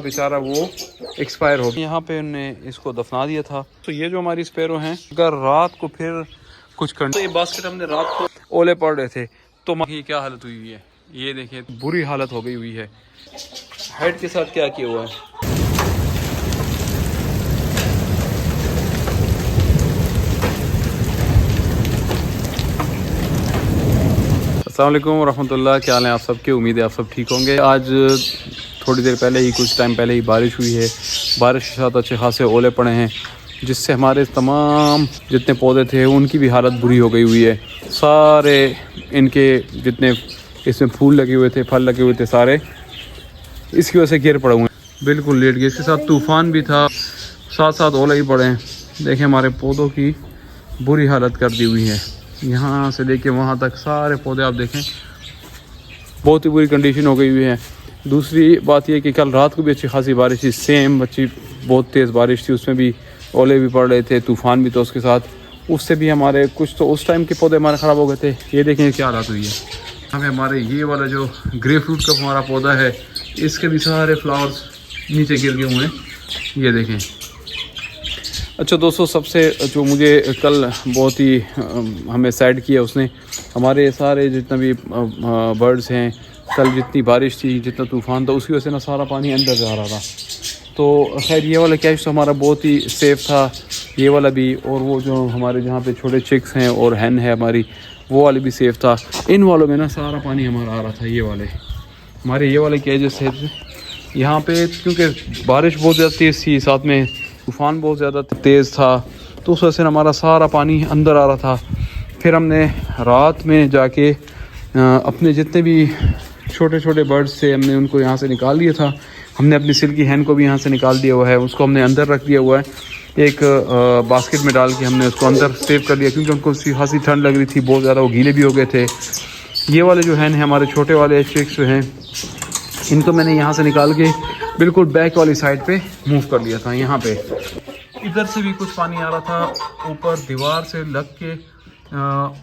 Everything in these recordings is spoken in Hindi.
बेचारा वो एक्सपायर हो गया। यहाँ पे उन्होंने इसको दफना दिया था। तो ये जो हमारी स्पैरो हैं, अगर रात को फिर कुछ कर तो ये बास्केट हमने रात को ओले पड़ रहे थे तो की क्या हालत हुई हुई है, ये देखिए बुरी हालत हो गई हुई है। हेड के साथ क्या किया हुआ है। अस्सलाम वालेकुम रहमतुल्लाह, क्या हाल है आप सबके। उम्मीद है आप सब ठीक होंगे। आज थोड़ी देर पहले ही, कुछ टाइम पहले ही बारिश हुई है। बारिश के साथ अच्छे खासे ओले पड़े हैं, जिससे हमारे तमाम जितने पौधे थे उनकी भी हालत बुरी हो गई हुई है। सारे इनके जितने इसमें फूल लगे हुए थे, फल लगे हुए थे, सारे इसकी वजह से गिर पड़े हुए हैं, बिल्कुल लेट गए। इसके साथ तूफ़ान भी था, साथ साथ ओले ही पड़े हैं। देखें हमारे पौधों की बुरी हालत कर दी हुई है। यहाँ से लेके वहाँ तक सारे पौधे आप देखें बहुत ही बुरी कंडीशन हो गई हुई है। दूसरी बात यह कि कल रात को भी अच्छी खासी बारिश थी, सेम अच्छी बहुत तेज़ बारिश थी, उसमें भी ओले भी पड़ रहे थे, तूफ़ान भी था उसके साथ। उससे भी हमारे कुछ तो उस टाइम के पौधे हमारे ख़राब हो गए थे। ये देखें क्या हालत हुई है। हमें हमारे ये वाला जो ग्रे फ्रूट का हमारा पौधा है, इसके भी सारे फ्लावर्स नीचे गिर गए हुए हैं, ये देखें। अच्छा दोस्तों, सबसे जो मुझे कल बहुत ही हमें सैड किया उसने, हमारे सारे जितना भी बर्ड्स हैं, कल जितनी बारिश थी, जितना तूफ़ान था, उसकी वजह से ना सारा पानी अंदर जा रहा था। तो खैर ये वाला कैच तो हमारा बहुत ही सेफ़ था, ये वाला भी, और वो जो हमारे जहाँ पे छोटे चिक्स हैं और हैन है हमारी, वो वाले भी सेफ़ था। इन वालों में ना सारा पानी हमारा आ रहा था। ये वाले हमारे ये वाले केजेस थे यहाँ पे, क्योंकि बारिश बहुत ज़्यादा तेज़ थी, साथ में तूफ़ान बहुत ज़्यादा तेज़ था, तो उस वजह से हमारा सारा पानी अंदर आ रहा था। फिर हमने रात में जाके अपने जितने भी छोटे छोटे बर्ड्स थे, हमने उनको यहाँ से निकाल लिया था। हमने अपनी सिल्की हैन को भी यहाँ से निकाल दिया हुआ है, उसको हमने अंदर रख दिया हुआ है, एक बास्केट में डाल के हमने उसको अंदर सेव कर दिया, क्योंकि उनको खासी ठंड लग रही थी बहुत ज़्यादा, वो गीले भी हो गए थे। ये वाले जो हैन है हमारे छोटे वाले चिक्स जो हैं, इनको मैंने यहाँ से निकाल के बिल्कुल बैक वाली साइड पे मूव कर लिया था। यहाँ पे इधर से भी कुछ पानी आ रहा था, ऊपर दीवार से लग के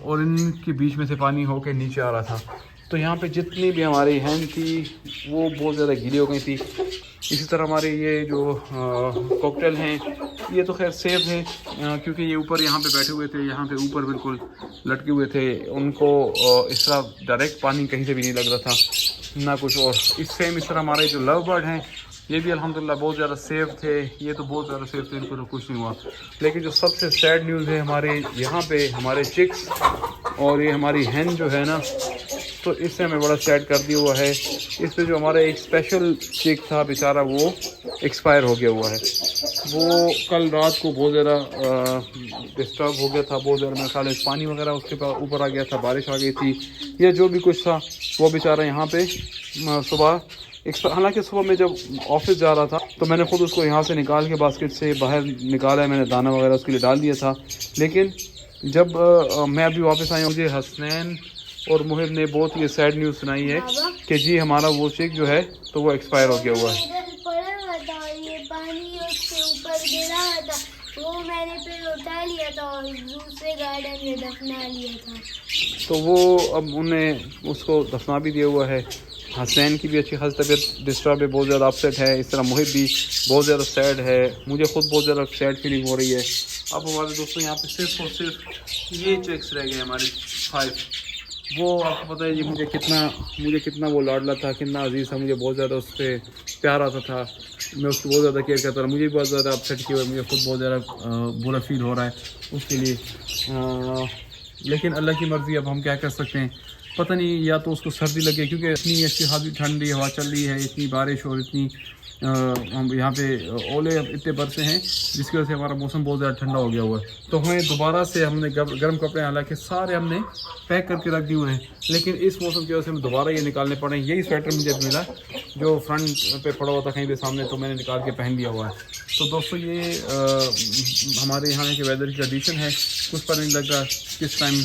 और इनके बीच में से पानी होके नीचे आ रहा था। तो यहाँ पे जितनी भी हमारी हैन थी वो बहुत ज़्यादा गीली हो गई थी। इसी तरह हमारे ये जो कॉकटेल हैं, ये तो खैर सेफ है, क्योंकि ये ऊपर यहाँ पे बैठे हुए थे, यहाँ पे ऊपर बिल्कुल लटके हुए थे, उनको इस तरह डायरेक्ट पानी कहीं से भी नहीं लग रहा था ना कुछ। और इस तरह हमारे जो लव बर्ड हैं, ये भी अल्हम्दुलिल्लाह बहुत ज़्यादा सेफ़ थे, ये तो बहुत ज़्यादा सेफ़ थे, इनको तो कुछ नहीं हुआ। लेकिन जो सबसे सैड न्यूज़ है हमारे यहाँ पे, हमारे चिक्स और ये हमारी हैन जो है ना, तो इससे हमें बड़ा सैड कर दिया हुआ है। इस पे जो हमारा एक स्पेशल चिक था बेचारा, वो एक्सपायर हो गया हुआ है। वो कल रात को बहुत ज़्यादा डिस्टर्ब हो गया था, बहुत ज़्यादा मेरे ख्याल पानी वगैरह उसके ऊपर आ गया था, बारिश आ गई थी, या जो भी कुछ था, वो बेचारा यहाँ पे सुबह हालांकि सुबह में जब ऑफिस जा रहा था तो मैंने ख़ुद उसको यहाँ से निकाल के बास्केट से बाहर निकाला है, मैंने दाना वगैरह उसके लिए डाल दिया था। लेकिन जब मैं अभी वापस आया, मुझे हसनैन और मुहिब ने बहुत ही सैड न्यूज़ सुनाई है कि जी हमारा वो चिक जो है तो वो एक्सपायर हो गया हुआ है। ये पानी उसके ऊपर गिरा था, वो मैंने फिर उठा लिया था और दूसरे गार्डन में दफना लिया था। तो वो अब उन्हें उसको दफना भी दिया हुआ है। हसनैन की भी अच्छी खासी तबीयत डिस्टर्ब है, बहुत ज़्यादा अपसेट है। इस तरह मुहिब भी बहुत ज़्यादा सैड है, मुझे खुद बहुत ज़्यादा सैड फीलिंग हो रही है। अब हमारे दोस्तों यहाँ पे सिर्फ और सिर्फ ये चिक्स रह गए हमारे 5। वो आपको पता है जी मुझे कितना वो लाडला था, कितना अजीज़ था, मुझे बहुत ज़्यादा उस पर प्यार आता था, मैं उसको बहुत ज़्यादा केयर करता था। मुझे भी बहुत ज़्यादा अपसेट किया हुआ है, मुझे खुद बहुत ज़्यादा बुरा फील हो रहा है उसके लिए। लेकिन अल्लाह की मर्ज़ी, अब हम क्या कर सकते हैं। पता नहीं, या तो उसको सर्दी लगे, क्योंकि इतनी अच्छी खासी ठंडी हवा चल रही है, इतनी बारिश और इतनी हम यहाँ पे ओले इतने बरसे हैं, जिसकी वजह से हमारा मौसम बहुत ज़्यादा ठंडा हो गया हुआ है। तो हमें दोबारा से हमने गर्म कपड़े हालांकि सारे हमने पैक करके रख दिए हुए हैं, लेकिन इस मौसम की वजह से हमें दोबारा ये निकालने पड़े। यही स्वेटर मुझे मिला जो फ्रंट पे पड़ा हुआ था कहीं पे सामने, तो मैंने निकाल के पहन लिया हुआ है। तो दोस्तों ये हमारे यहाँ के वेदर की कंडीशन है, कुछ पता नहीं लग रहा किस टाइम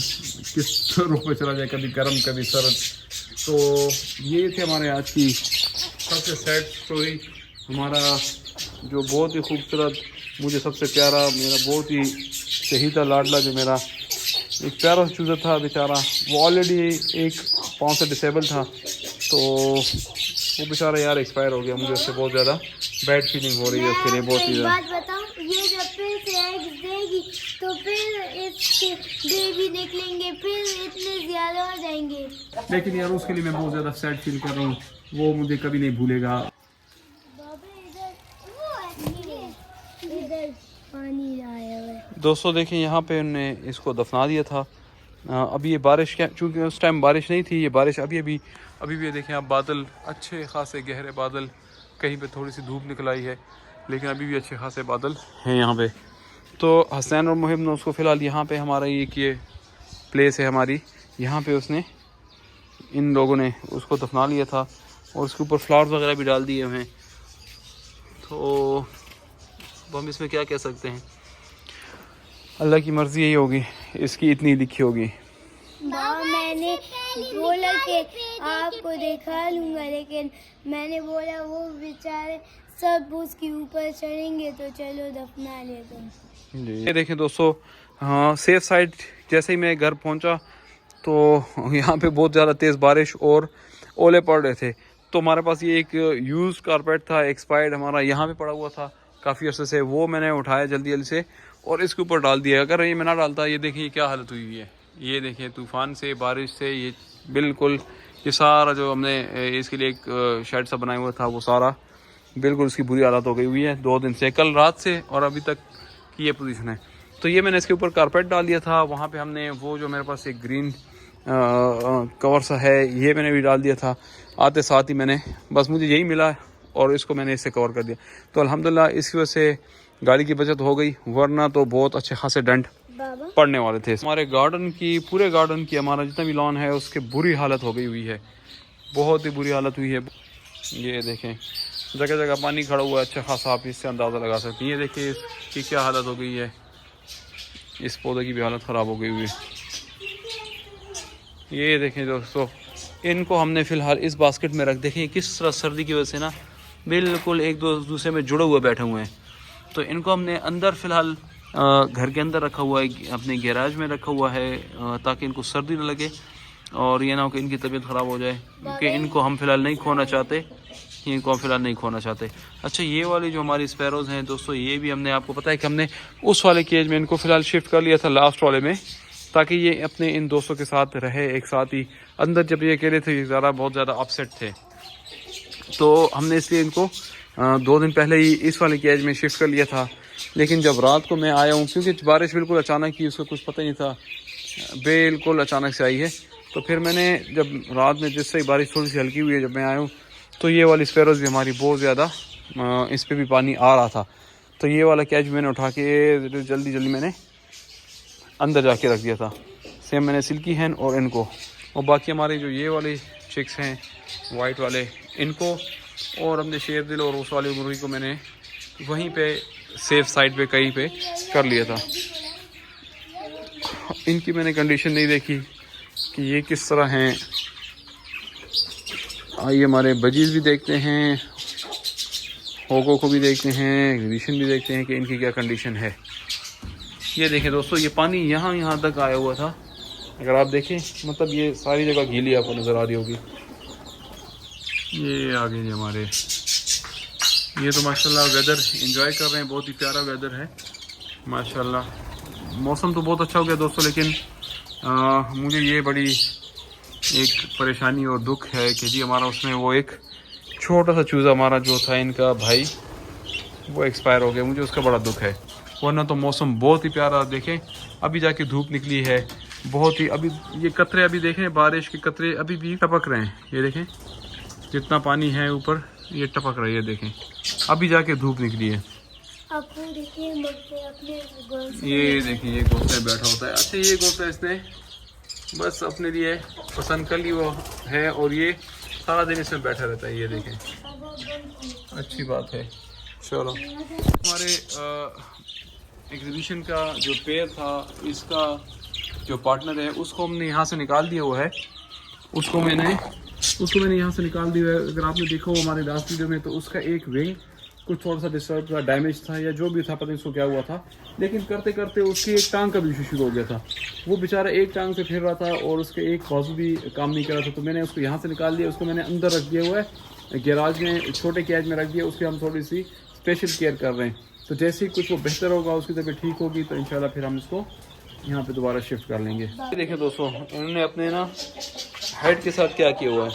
किस रूप में चला जाए, कभी गर्म कभी सर्द। तो ये थे हमारे आज की सबसे सैड स्टोरी। हमारा जो बहुत ही खूबसूरत, मुझे सबसे प्यारा, मेरा बहुत ही शहीदा लाडला जो मेरा एक प्यारा चूज़ा था बेचारा, वो ऑलरेडी एक पाँव से डिसेबल था, तो वो बेचारा यार एक्सपायर हो गया। मुझे उससे बहुत ज़्यादा बैड फीलिंग हो रही है उसके लिए, बहुत ही एक ज़्यादा। बात बताऊं, ये जब फिर से एग्स देगी तो फिर इसके बेबी निकलेंगे, फिर इतने ज़्यादा हो जाएंगे। लेकिन यार उसके लिए मैं बहुत ज़्यादा सैड फील कर रहा हूँ, वो मुझे कभी नहीं भूलेगा। इधर पानी आया हुआ है। दोस्तों देखें, यहाँ पे उन्होंने इसको दफना दिया था। अभी ये बारिश क्या, चूँकि उस टाइम बारिश नहीं थी, ये बारिश अभी भी देखें आप, बादल अच्छे खासे गहरे बादल, कहीं पे थोड़ी सी धूप निकल आई है, लेकिन अभी भी अच्छे खासे बादल हैं यहाँ पे। तो हसनैन और मुहिब ने उसको फ़िलहाल यहाँ पे, हमारा ये प्लेस है हमारी, यहाँ पे उसने, इन लोगों ने उसको दफना लिया था और उसके ऊपर फ्लावर्स वगैरह भी डाल दिए हुए हैं। तो अब हम इसमें क्या कह सकते हैं, अल्लाह की मर्ज़ी यही होगी, इसकी इतनी लिखी होगी। मैंने बोला कि आपको दिखा लूँगा, लेकिन मैंने बोला वो बेचारे सब उसके ऊपर चढ़ेंगे, तो चलो दफना लेते हैं। ये देखें दोस्तों, हाँ सेफ साइड जैसे ही मैं घर पहुंचा तो यहाँ पे बहुत ज़्यादा तेज़ बारिश और ओले पड़ रहे थे। तो हमारे पास ये एक यूज़ कारपेट था, एक्सपायर्ड, हमारा यहाँ पे पड़ा हुआ था काफ़ी अर्से से, वो मैंने उठाया जल्दी से और इसके ऊपर डाल दिया। अगर ये मैं ना डालता, ये देखिए क्या हालत हुई है। ये देखिए तूफ़ान से, बारिश से, ये बिल्कुल ये सारा जो हमने इसके लिए एक शेड सा बनाया हुआ था, वो सारा बिल्कुल इसकी बुरी हालत हो गई हुई है 2 दिन से, कल रात से और अभी तक की ये पोजीशन है। तो ये मैंने इसके ऊपर कारपेट डाल दिया था। वहाँ पे हमने वो जो मेरे पास एक ग्रीन कवर सा है, ये मैंने भी डाल दिया था। आते साथ ही मैंने, बस मुझे यही मिला और इसको मैंने इससे कवर कर दिया। तो अल्हम्दुलिल्लाह इसकी वजह से गाड़ी की बचत हो गई, वरना तो बहुत अच्छे खासे डेंट पड़ने वाले थे। हमारे गार्डन की, पूरे गार्डन की, हमारा जितना भी लॉन है उसकी बुरी हालत हो गई हुई है, बहुत ही बुरी हालत हुई है। ये देखें जगह जगह पानी खड़ा हुआ है अच्छा खासा, आप इससे अंदाज़ा लगा सकते हैं। ये देखिए इसकी क्या हालत हो गई है, इस पौधे की भी हालत ख़राब हो गई हुई है। ये देखें दोस्तों, इनको हमने फ़िलहाल इस बास्केट में रख, देखें किस तरह सर्दी की वजह से ना बिल्कुल एक दूसरे में जुड़े हुए बैठे हुए हैं। तो इनको हमने अंदर फ़िलहाल घर के अंदर रखा हुआ है, अपने गैराज में रखा हुआ है, ताकि इनको सर्दी न लगे और ये ना हो कि इनकी तबीयत ख़राब हो जाए, क्योंकि इनको हम फ़िलहाल नहीं खोना चाहते, इनको हम फ़िलहाल नहीं खोना चाहते। अच्छा, ये वाली जो हमारी स्पैरोज़ हैं दोस्तों, ये भी हमने, आपको पता है कि हमने उस वाले केज में इनको फ़िलहाल शिफ्ट कर लिया था, लास्ट वाले में, ताकि ये अपने इन दोस्तों के साथ रहे एक साथ ही। अंदर जब ये अकेले थे, बहुत ज़्यादा अपसेट थे, तो हमने इसलिए इनको 2 दिन पहले ही इस वाले केज में शिफ्ट कर लिया था। लेकिन जब रात को मैं आया हूँ, क्योंकि बारिश बिल्कुल अचानक ही, उसका कुछ पता ही नहीं था, बिल्कुल अचानक से आई है, तो फिर मैंने जब रात में जिससे बारिश थोड़ी सी हल्की हुई है, जब मैं आया हूँ, तो ये वाली स्पैरोज़ भी हमारी बहुत ज़्यादा, इस पर भी पानी आ रहा था। तो ये वाला कैच मैंने उठा के जल्दी मैंने अंदर जाके रख दिया था। सेम मैंने सिल्की हैन और इनको, और बाकी हमारे जो ये वाले चिक्स हैं वाइट वाले, इनको, और हमने शेर दिल और उस वाली मुर्गी को मैंने वहीं पे सेफ साइड पे कहीं पे कर लिया था। इनकी मैंने कंडीशन नहीं देखी कि ये किस तरह हैं। आइए हमारे बजीज भी देखते हैं, होगो को भी देखते हैं, कंडीशन भी देखते हैं कि इनकी क्या कंडीशन है। ये देखें दोस्तों, ये पानी यहाँ तक आया हुआ था, अगर आप देखें, मतलब ये सारी जगह गीली आपको नज़र आ रही होगी। ये आगे जी हमारे, ये तो माशाल्लाह वेदर एंजॉय कर रहे हैं, बहुत ही प्यारा वेदर है माशाल्लाह। मौसम तो बहुत अच्छा हो गया दोस्तों, लेकिन मुझे ये बड़ी एक परेशानी और दुख है कि जी हमारा उसमें वो एक छोटा सा चूज़ा हमारा जो था इनका भाई, वो एक्सपायर हो गया। मुझे उसका बड़ा दुख है, वरना तो मौसम बहुत ही प्यारा। देखें अभी जाके धूप निकली है, बहुत ही, अभी ये कतरे, अभी देखें बारिश के कतरे अभी भी टपक रहे हैं। ये देखें जितना पानी है ऊपर, ये टपक रहा है, ये देखें अभी जाके धूप निकली है। अपने ये देखिए ये घोंसले बैठा होता है। अच्छा, ये घोंसला इसने बस अपने लिए पसंद कर ली वो है, और ये सारा दिन इसमें बैठा रहता है। ये देखें, अच्छी बात है। चलो, हमारे एग्जीबिशन का जो पेयर था, इसका जो पार्टनर है, उसको हमने यहाँ से निकाल दिया हुआ है, उसको मैंने यहाँ से निकाल दिया है। अगर आपने देखा हो हमारे लास्ट वीडियो में, तो उसका एक विंग कुछ थोड़ा सा डिस्टर्ब था, डैमेज था, या जो भी था, पता नहीं उसको क्या हुआ था, लेकिन करते करते उसकी एक टांग का भी इशू शुरू हो गया था। वो बेचारा एक टांग से फिर रहा था और उसके एक बाजू भी काम नहीं कर रहा था। तो मैंने उसको यहाँ से निकाल दिया, उसको मैंने अंदर रख दिया हुआ है गैराज में छोटे कैज में रख दिया, उसकी हम थोड़ी सी स्पेशल केयर कर रहे हैं। तो जैसे ही कुछ वो बेहतर होगा, उसकी तबीयत ठीक होगी, तो इंशाल्लाह फिर हम इसको यहाँ पे दोबारा शिफ्ट कर लेंगे। देखिए दोस्तों, इन्होंने अपने ना हेड के साथ क्या किया हुआ है,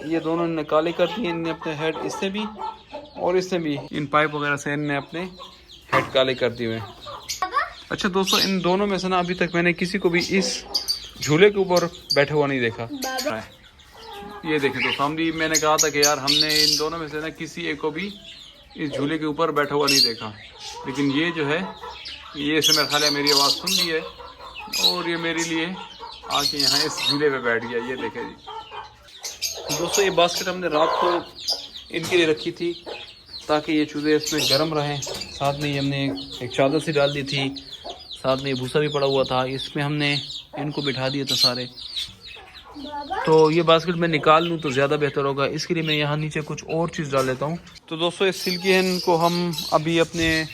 ये दोनों ने काले कर दिए इनने अपने हेड, इससे भी और इससे भी, इन पाइप वगैरह से इनने अपने हेड काले कर दिए हुए हैं। अच्छा दोस्तों, इन दोनों में से ना अभी तक मैंने किसी को भी इस झूले के ऊपर बैठा हुआ नहीं देखा। ये देखें तो सामने मैंने कहा था कि यार हमने इन दोनों में से ना किसी एक को भी इस झूले के ऊपर बैठा हुआ नहीं देखा, लेकिन ये जो है ये से मेरा ख्याल है मेरी आवाज़ सुन ली है और ये मेरे लिए आके यहाँ इस झूले पे बैठ गया। ये देखें जी दोस्तों, ये बास्केट हमने रात को इनके लिए रखी थी ताकि ये चूज़े इसमें गर्म रहें। साथ में ही हमने एक चादर सी डाल दी थी, साथ में भूसा भी पड़ा हुआ था, इसमें हमने इनको बिठा दिया था सारे। तो ये बास्केट मैं निकाल लूँ तो ज़्यादा बेहतर होगा, इसके लिए मैं यहाँ नीचे कुछ और चीज़ डाल लेता हूँ। तो दोस्तों, इस सिल्की हैन को हम अभी अपने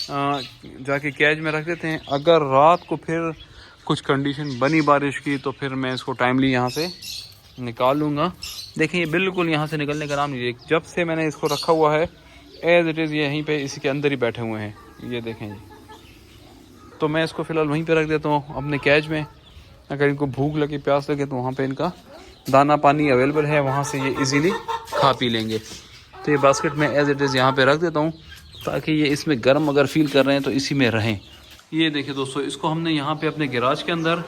जाके कैज में रख देते हैं। अगर रात को फिर कुछ कंडीशन बनी बारिश की तो फिर मैं इसको टाइमली यहाँ से निकाल लूँगा। देखें, ये बिल्कुल यहाँ से निकलने का नाम नहीं, जब से मैंने इसको रखा हुआ है एज इट इज़ ये यहीं पे इसी के अंदर ही बैठे हुए हैं। ये देखें जी, तो मैं इसको फ़िलहाल वहीं पे रख देता हूँ अपने कैज में। अगर इनको भूख लगे, प्यास लगे तो वहाँ पे इनका दाना पानी अवेलेबल है, वहाँ से ये इजीली खा पी लेंगे। तो ये बास्केट में एज इट इज़ यहाँ पे रख देता हूँ ताकि ये इसमें गर्म अगर फील कर रहे हैं तो इसी में रहें। ये देखिए दोस्तों, इसको हमने यहाँ पे अपने गैराज के अंदर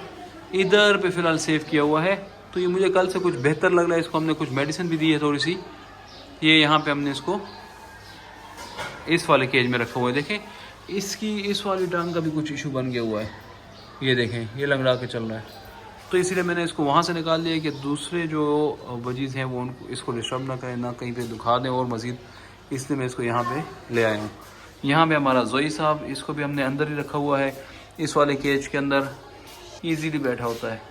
इधर पे फ़िलहाल सेव किया हुआ है। तो ये मुझे कल से कुछ बेहतर लग रहा है। इसको हमने कुछ मेडिसिन भी दी है थोड़ी सी। ये यहाँ पे हमने इसको इस वाले केज में रखा हुआ है। देखें, इसकी इस वाली टांग का भी कुछ इशू बन गया हुआ है। ये देखें, ये लंगड़ा के चल रहा है। तो इसीलिए मैंने इसको वहाँ से निकाल दिया कि दूसरे जो वजीज़ हैं वो उनको इसको डिस्टर्ब ना करें, ना कहीं पे दुखा दें और मज़ीद, इसलिए मैं इसको यहाँ पे ले आया हूँ। यहाँ पे हमारा जोई साहब, इसको भी हमने अंदर ही रखा हुआ है, इस वाले केज के अंदर ईजीली बैठा होता है।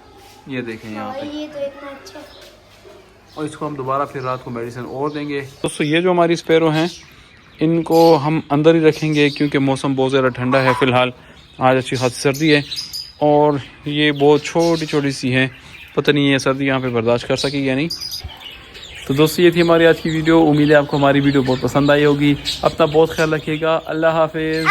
ये देखें यहाँ पे, ये तो इतना अच्छा। और इसको हम दोबारा फिर रात को मेडिसिन और देंगे। दोस्तों, ये जो हमारी स्पैरो हैं इनको हम अंदर ही रखेंगे क्योंकि मौसम बहुत ज़्यादा ठंडा है। फ़िलहाल आज अच्छी खासी सर्दी है और ये बहुत छोटी छोटी सी हैं, पता नहीं ये सर्दी यहाँ पे बर्दाश्त कर सकेगी या नहीं। तो दोस्तों, ये थी हमारी आज की वीडियो। उम्मीद है आपको हमारी वीडियो बहुत पसंद आई होगी। अपना बहुत ख्याल रखिएगा। अल्लाह हाफिज़।